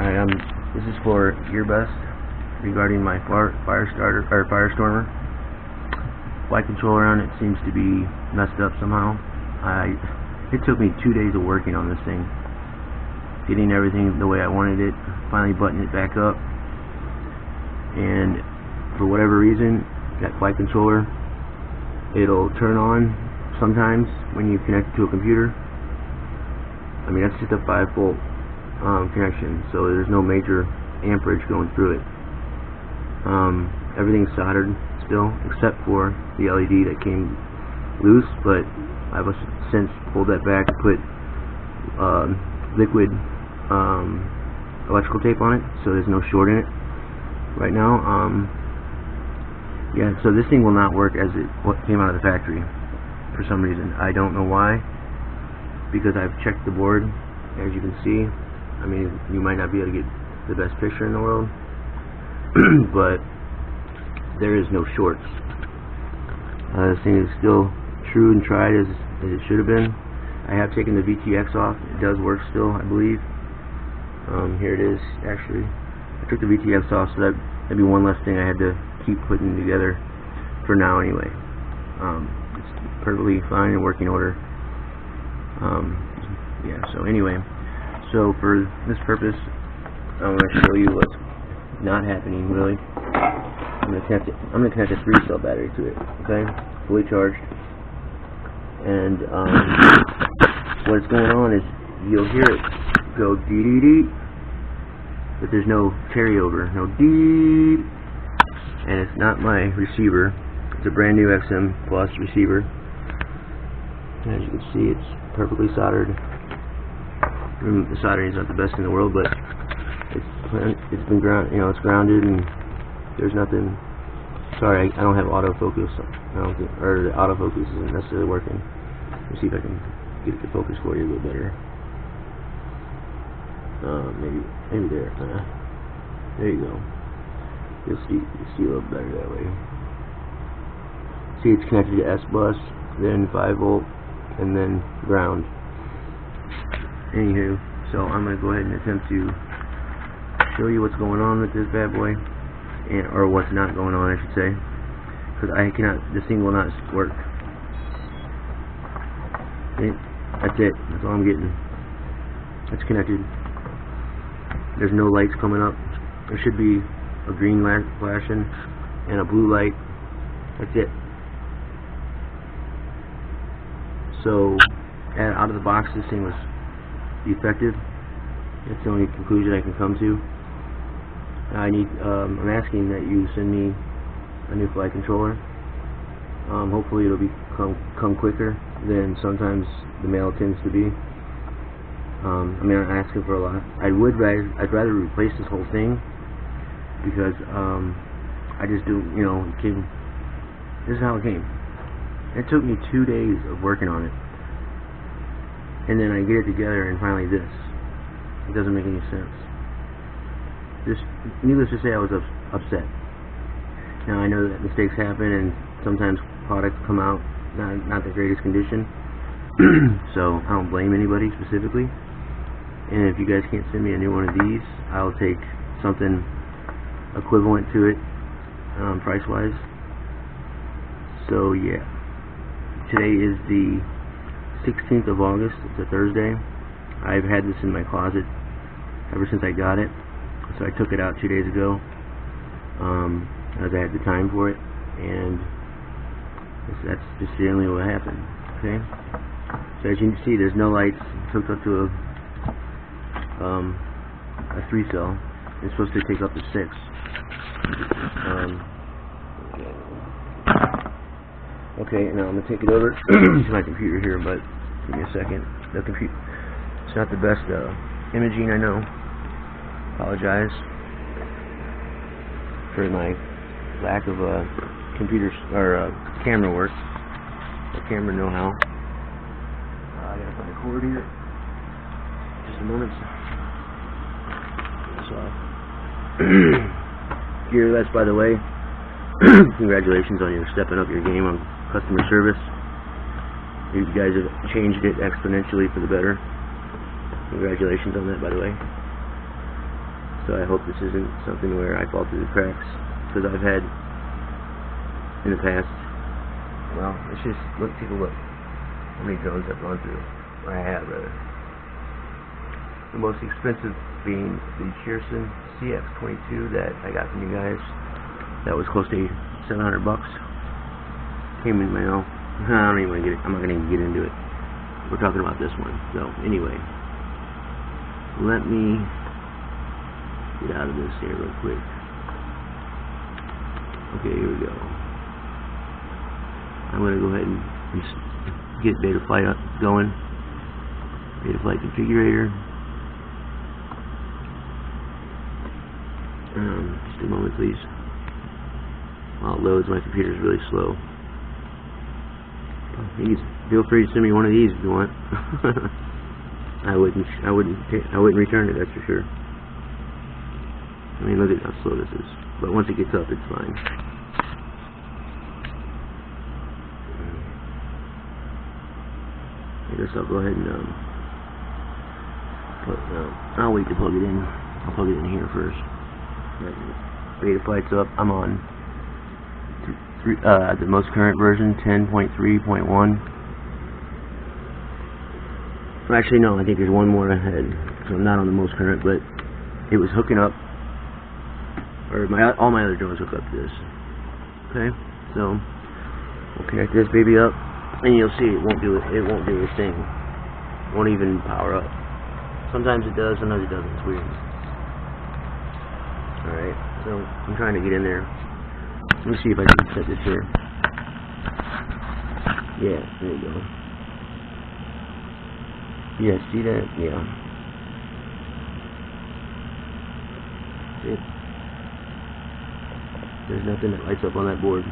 Alright, this is for Gearbest regarding my Firestormer. Flight controller on it seems to be messed up somehow. It took me 2 days of working on this thing, getting everything the way I wanted it, finally buttoning it back up, and for whatever reason, that flight controller, it'll turn on sometimes when you connect it to a computer. I mean, that's just a 5-volt connection, so there's no major amperage going through it. Everything's soldered still, except for the LED that came loose, but I've since pulled that back and put liquid electrical tape on it, so there's no short in it right now. Yeah, so this thing will not work as it came out of the factory for some reason. I don't know why, because I've checked the board, as you can see. I mean, you might not be able to get the best picture in the world, but there is no shorts. This thing is still true and tried as it should have been. I have taken the VTX off. It does work still, I believe. Here it is, actually. I took the VTX off, so that'd be one less thing I had to keep putting together for now anyway. It's perfectly fine in working order. Yeah, so anyway, so for this purpose, I want to show you what's not happening really. I'm going to connect a 3-cell battery to it, okay, fully charged, and what's going on is you'll hear it go dee-dee-dee, but there's no carryover, no dee, and it's not my receiver. It's a brand new XM Plus receiver. As you can see, it's perfectly soldered. The soldering is not the best in the world, but it's been it's grounded, and there's nothing. Sorry, I don't have autofocus. Or the autofocus isn't necessarily working. Let me see if I can get it to focus for you a little better. Maybe there. There you go. You'll see a little better that way. See, it's connected to S-Bus, then 5-volt, and then ground. Anywho, so I'm going to go ahead and attempt to show you what's going on with this bad boy, or what's not going on, I should say, because this thing will not work. Okay, that's it. That's all I'm getting. It's connected. There's no lights coming up. There should be a green light flashing and a blue light. That's it. So, out of the box, this thing was defective. That's the only conclusion I can come to. I'm asking that you send me a new flight controller. Hopefully it'll come quicker than sometimes the mail tends to be. I mean, I'm asking for a lot. I'd rather replace this whole thing, because I just do, this is how it came. It took me 2 days of working on it, and then I get it together, and finally this. It doesn't make any sense. Needless to say, I was upset. Now, I know that mistakes happen, and sometimes products come out not the greatest condition, so I don't blame anybody specifically. And if you guys can't send me a new one of these, I'll take something equivalent to it, price-wise. So, yeah. Today is the 16th of August. It's a Thursday. I've had this in my closet ever since I got it, so I took it out 2 days ago, as I had the time for it, and that's just generally what happened. Okay, so as you can see, there's no lights. It's hooked up to a 3-cell. It's supposed to take up to 6. Okay, now I'm going to take it over to my computer here, but give me a second. The computer, it's not the best imaging, I know. Apologize for my lack of computer or camera work, or camera know-how. I gotta find a cord here. Just a moment. So, Gearbest, by the way, congratulations on your stepping up your game on customer service. You guys have changed it exponentially for the better. Congratulations on that, by the way. So I hope this isn't something where I fall through the cracks, because I've had in the past. Well, let's just take a look how many drones I've gone through, or I have rather. The most expensive being the Shearson CX22 that I got from you guys. That was close to $700. Came in mail. I don't even want to get it. I'm not going to even get into it. We're talking about this one. So anyway, let me get out of this here real quick. Okay, here we go. I'm going to go ahead and get Betaflight going. Betaflight configurator. Just a moment, please. While it loads, my computer's really slow. Feel free to send me one of these if you want. I wouldn't return it, that's for sure. I mean, look at how slow this is. But once it gets up, it's fine. I guess I'll go ahead and I'll wait to plug it in. I'll plug it in here first. Betaflight's up. I'm on the most current version, 10.3.1. Actually, no, I think there's one more ahead. So I'm not on the most current, but it was hooking up, or all my other drones hook up to this. Okay, so we'll connect this baby up, and you'll see it won't do it. It won't do a thing. It won't even power up. Sometimes it does, sometimes it doesn't. It's weird. All right, so I'm trying to get in there. Let me see if I can set this here. Yeah, there you go. Yeah, see that? Yeah. See it? There's nothing that lights up on that board.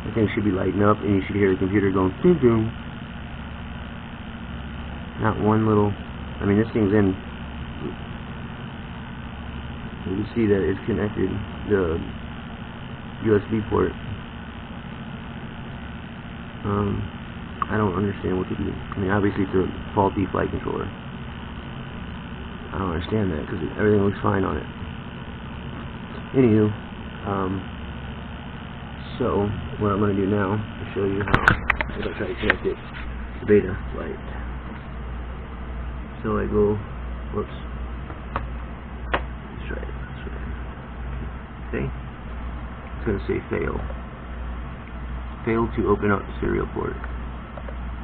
The thing should be lighting up, and you should hear the computer going doom doom. Not one little. I mean, this thing's in. You can see that it's connected. The USB port. I don't understand what to do. I mean, obviously it's a faulty flight controller. I don't understand that because everything looks fine on it. Anywho, so what I'm going to do now is show you how I'm going to try to connect it to Betaflight. So I go, whoops. Let's try it. Okay. It's going to say fail. Failed to open up serial port.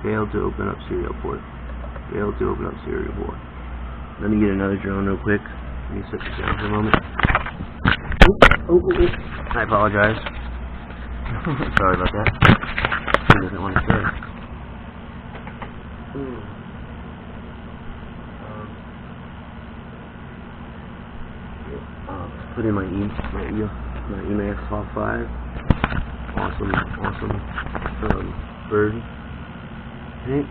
Failed to open up serial port. Failed to open up serial port. Let me get another drone real quick. Let me set this down for a moment. I apologize. Sorry about that. He doesn't want to start. Put in my Emax Hawk 5. Awesome bird. Okay.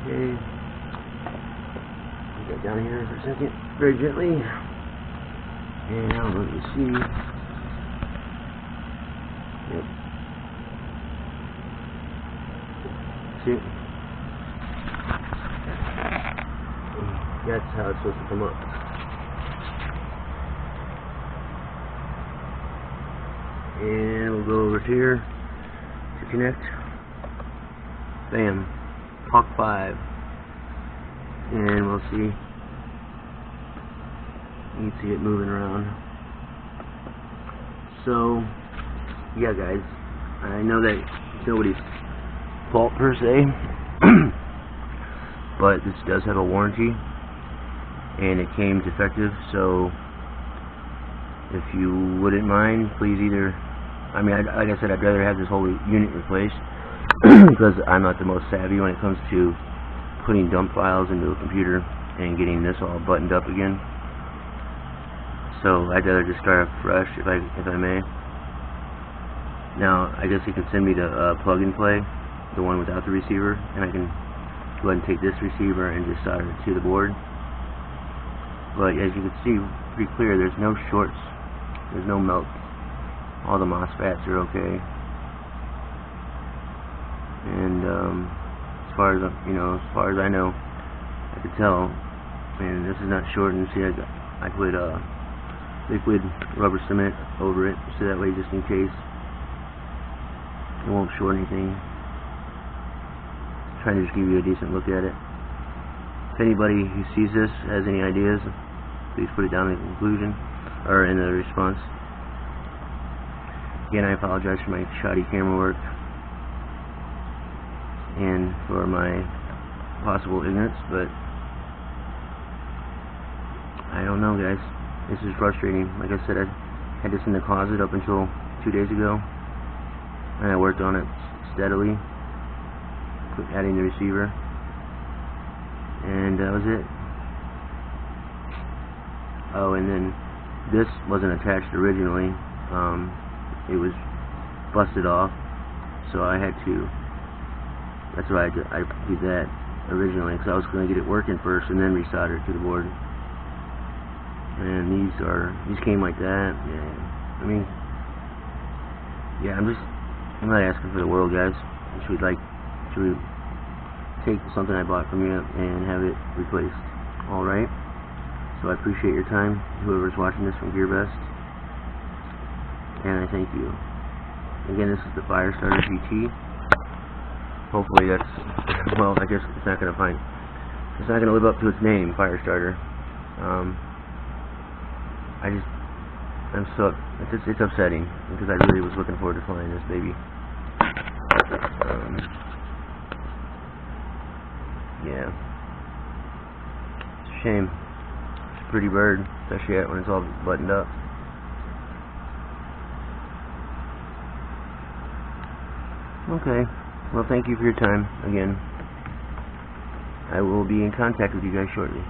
Okay. Put that down here for a second, very gently. And now let me see. Yep. See it? That's how it's supposed to come up. And we'll go over here to connect. Bam. Hawk 5. And we'll see. You can see it moving around. So, yeah guys, I know that it's nobody's fault per se, but this does have a warranty, and it came defective, so if you wouldn't mind, please either, I mean, like I said, I'd rather have this whole unit replaced, because I'm not the most savvy when it comes to putting dump files into a computer and getting this all buttoned up again. So I'd rather just start fresh if I may. Now I guess you can send me the plug and play, the one without the receiver, and I can go ahead and take this receiver and just solder it to the board. But as you can see pretty clear, there's no shorts, there's no melt. All the MOSFETs are okay. And as far as as far as I know, I could tell. And this is not shortened. See, I put liquid rubber cement over it, so that way, just in case, it won't short anything. Trying to just give you a decent look at it. If anybody who sees this has any ideas, please put it down in the conclusion or in the response. Again, I apologize for my shoddy camera work and for my possible ignorance, but I don't know, guys. This is frustrating. Like I said, I had this in the closet up until 2 days ago, and I worked on it steadily, adding the receiver, and that was it. Oh, and then this wasn't attached originally. It was busted off, so I had to. That's why I did that originally, because I was going to get it working first and then resolder it to the board. And these came like that. Yeah, I mean, yeah, I'm not asking for the world, guys. Should we take something I bought from you and have it replaced? All right. So I appreciate your time, whoever's watching this from GearBest, and I thank you. Again, this is the Firestarter GT. Hopefully that's, well, I guess it's not going to live up to its name, Firestarter. It's upsetting, because I really was looking forward to flying this baby. Yeah. It's a shame. It's a pretty bird, especially when it's all buttoned up. Okay. Well, thank you for your time again. I will be in contact with you guys shortly.